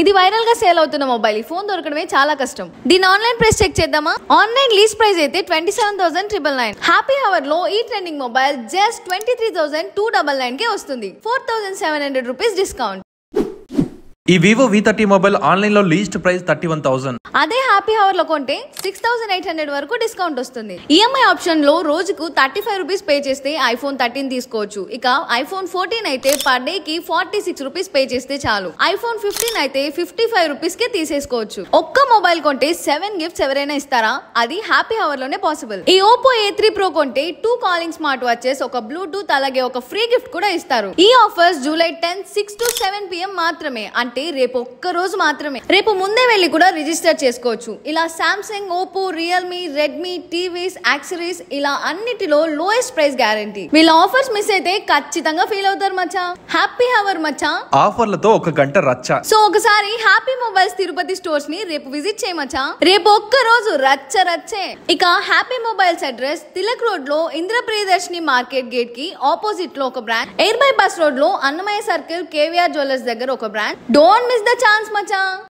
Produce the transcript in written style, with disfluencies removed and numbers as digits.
ఇది వైరల్ గా సేల్ అవుతున్న మొబైల్. ఈ ఫోన్ దొరకడమే చాలా కష్టం. దీని ఆన్లైన్ ప్రైస్ చెక్ చేద్దామా? ఆన్లైన్ లీస్ట్ ప్రైస్ అయితే 27,999. హ్యాపీ అవర్ లో ఈ ట్రెండింగ్ మొబైల్ జస్ట్ 23,299 కే వస్తుంది. 4,700 రూపీస్ డిస్కౌంట్. ఈ వివో V30 మొబైల్ ఆన్లైన్ లో లీస్ట్ ప్రైస్ 31,000. అదే హ్యాపీ అవర్ లో కొంటే 6,800 వరకు డిస్కౌంట్ వస్తుంది. ఈఎంఐ ఆప్షన్ లో రోజుకు 35 రూపీస్ పే చేస్తే iPhone 13 తీసుకోవచ్చు. ఇక iPhone 14 అయితే పర్ డే కి 46 రూపీస్ పే చేస్తే చాలు. iPhone 15 అయితే 55 రూపీస్ కే తీసేసుకోవచ్చు. ఒక్క మొబైల్ కొంటే 7 గిఫ్ట్స్ ఎవరైనా ఇస్తారా? అది హ్యాపీ అవర్ లోనే పాసిబుల్. ఈ Oppo A3 Pro కొంటే 2 కాలింగ్ స్మార్ట్ వాచెస్, ఒక బ్లూటూత్, అలాగే ఒక ఫ్రీ గిఫ్ట్ కూడా ఇస్తారు. ఈ ఆఫర్స్ జూలై 10 6 to 7 PM మాత్రమే. అంటే రేపు ఒక్క రోజు మాత్రమే. రేపు ముందే వెళ్ళి కూడా రిజిస్టర్ చేసుకోవచ్చు. ఇలా Samsung, Oppo, Realme, Redmi, TVs, accessories ఇలా అన్నిటిలో లోయెస్ట్ ప్రైస్ గ్యారంటీ. వీళ్ళ ఆఫర్స్ మిస్ అయితే ఖచ్చితంగా ఫీల్ అవుతారు మచ్చా. హ్యాపీ అవర్ మచ్చా. ఆఫర్లతో ఒక గంట రచ్చ. సో ఒకసారి హ్యాపీ మొబైల్స్ తిరుపతి స్టోర్స్ ని రేపు విజిట్ చేయమచ్చా. రేపు ఒక్క రోజు రచ్చ రచ్చే. ఇక happy mobiles address Tilak road లో ఇంద్ర ప్రియదర్శిని మార్కెట్ గేట్ కి ఆపోజిట్ లో ఒక బ్రాంచ్, ఎయిర్ బైపాస్ రోడ్ లో అన్నమయ్య సర్కిల్ కేవీఆర్ జ్యువెలర్స్ దగ్గర ఒక branch. Don't miss the chance, macha.